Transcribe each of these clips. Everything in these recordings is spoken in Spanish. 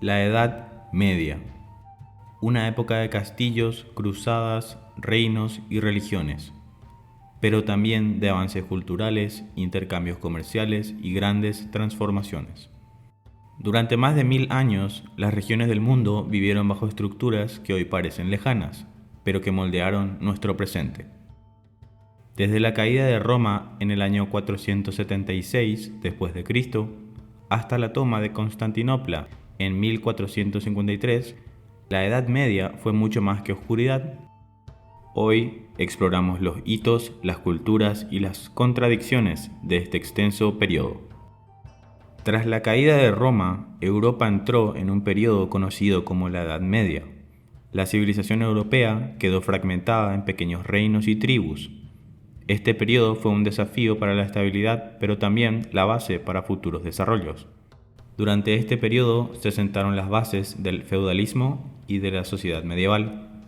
La Edad Media, una época de castillos, cruzadas, reinos y religiones, pero también de avances culturales, intercambios comerciales y grandes transformaciones. Durante más de 1000 años, las regiones del mundo vivieron bajo estructuras que hoy parecen lejanas, pero que moldearon nuestro presente. Desde la caída de Roma en el año 476 después de Cristo hasta la toma de Constantinopla en 1453, la Edad Media fue mucho más que oscuridad. Hoy exploramos los hitos, las culturas y las contradicciones de este extenso periodo. Tras la caída de Roma, Europa entró en un periodo conocido como la Edad Media. La civilización europea quedó fragmentada en pequeños reinos y tribus. Este periodo fue un desafío para la estabilidad, pero también la base para futuros desarrollos. Durante este periodo se sentaron las bases del feudalismo y de la sociedad medieval.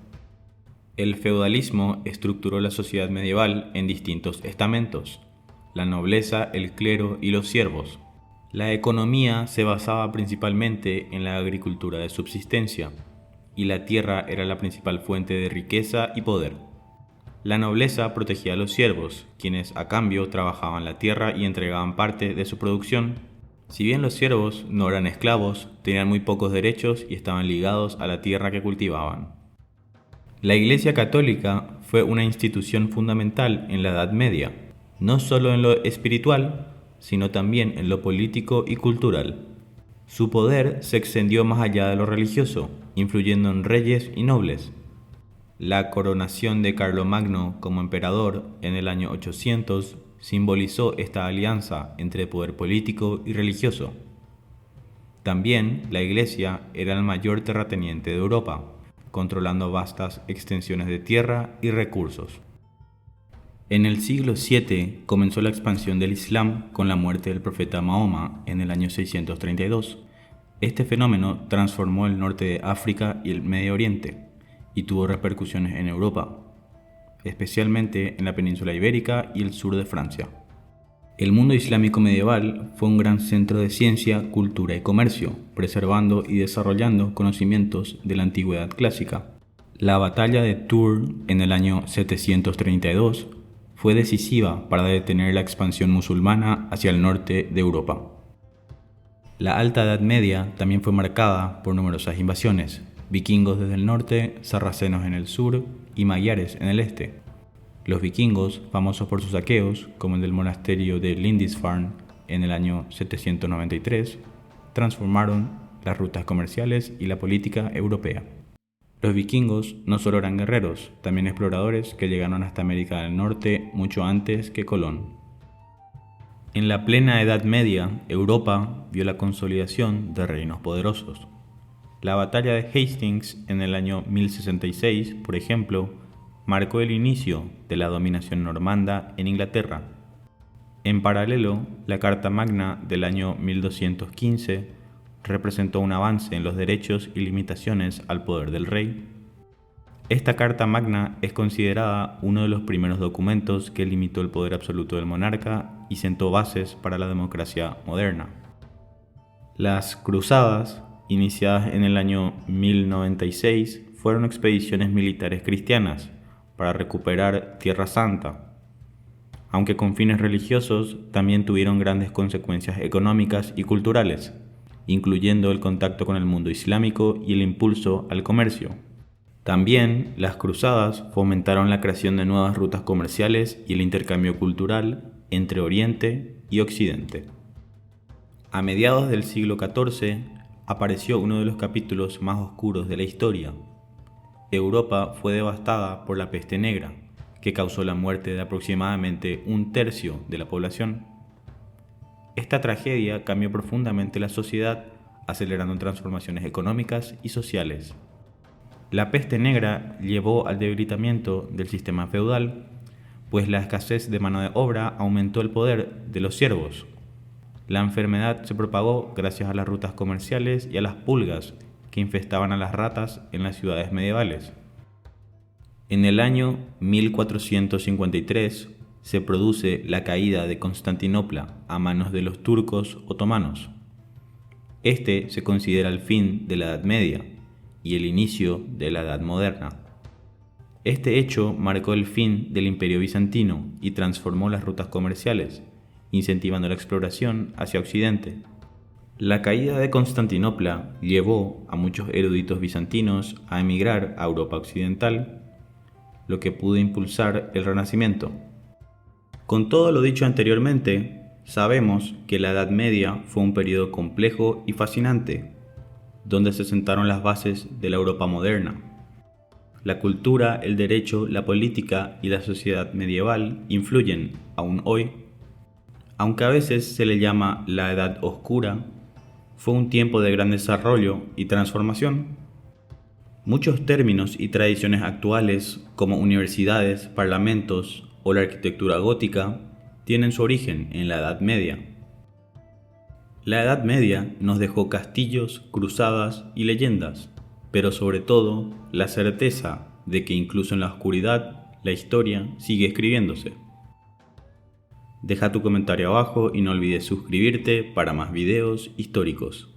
El feudalismo estructuró la sociedad medieval en distintos estamentos: la nobleza, el clero y los siervos. La economía se basaba principalmente en la agricultura de subsistencia, y la tierra era la principal fuente de riqueza y poder. La nobleza protegía a los siervos, quienes a cambio trabajaban la tierra y entregaban parte de su producción. Si bien los siervos no eran esclavos, tenían muy pocos derechos y estaban ligados a la tierra que cultivaban. La Iglesia Católica fue una institución fundamental en la Edad Media, no solo en lo espiritual, sino también en lo político y cultural. Su poder se extendió más allá de lo religioso, influyendo en reyes y nobles. La coronación de Carlomagno como emperador en el año 800 simbolizó esta alianza entre poder político y religioso. También la Iglesia era el mayor terrateniente de Europa, controlando vastas extensiones de tierra y recursos. En el siglo VII comenzó la expansión del Islam con la muerte del profeta Mahoma en el año 632. Este fenómeno transformó el norte de África y el Medio Oriente, y tuvo repercusiones en Europa, especialmente en la península ibérica y el sur de Francia. El mundo islámico medieval fue un gran centro de ciencia, cultura y comercio, preservando y desarrollando conocimientos de la antigüedad clásica. La batalla de Tours en el año 732 fue decisiva para detener la expansión musulmana hacia el norte de Europa. La Alta Edad Media también fue marcada por numerosas invasiones: vikingos desde el norte, sarracenos en el sur y magiares en el este. Los vikingos, famosos por sus saqueos, como el del monasterio de Lindisfarne en el año 793, transformaron las rutas comerciales y la política europea. Los vikingos no solo eran guerreros, también exploradores que llegaron hasta América del Norte mucho antes que Colón. En la plena Edad Media, Europa vio la consolidación de reinos poderosos. La batalla de Hastings en el año 1066, por ejemplo, marcó el inicio de la dominación normanda en Inglaterra. En paralelo, la Carta Magna del año 1215 representó un avance en los derechos y limitaciones al poder del rey. Esta Carta Magna es considerada uno de los primeros documentos que limitó el poder absoluto del monarca y sentó bases para la democracia moderna. Las cruzadas, iniciadas en el año 1096, fueron expediciones militares cristianas para recuperar Tierra Santa. Aunque con fines religiosos, también tuvieron grandes consecuencias económicas y culturales, incluyendo el contacto con el mundo islámico y el impulso al comercio. También las cruzadas fomentaron la creación de nuevas rutas comerciales y el intercambio cultural entre Oriente y Occidente. A mediados del siglo XIV, apareció uno de los capítulos más oscuros de la historia. Europa fue devastada por la peste negra, que causó la muerte de aproximadamente un tercio de la población. Esta tragedia cambió profundamente la sociedad, acelerando transformaciones económicas y sociales. La peste negra llevó al debilitamiento del sistema feudal, pues la escasez de mano de obra aumentó el poder de los siervos. La enfermedad se propagó gracias a las rutas comerciales y a las pulgas que infestaban a las ratas en las ciudades medievales. En el año 1453 se produce la caída de Constantinopla a manos de los turcos otomanos. Este se considera el fin de la Edad Media y el inicio de la Edad Moderna. Este hecho marcó el fin del Imperio bizantino y transformó las rutas comerciales, incentivando la exploración hacia Occidente. La caída de Constantinopla llevó a muchos eruditos bizantinos a emigrar a Europa occidental, lo que pudo impulsar el Renacimiento. Con todo lo dicho anteriormente, sabemos que la Edad Media fue un periodo complejo y fascinante, donde se sentaron las bases de la Europa moderna. La cultura, el derecho, la política y la sociedad medieval influyen, aún hoy. Aunque a veces se le llama la Edad Oscura, fue un tiempo de gran desarrollo y transformación. Muchos términos y tradiciones actuales, como universidades, parlamentos o la arquitectura gótica, tienen su origen en la Edad Media. La Edad Media nos dejó castillos, cruzadas y leyendas, pero sobre todo la certeza de que incluso en la oscuridad la historia sigue escribiéndose. Deja tu comentario abajo y no olvides suscribirte para más videos históricos.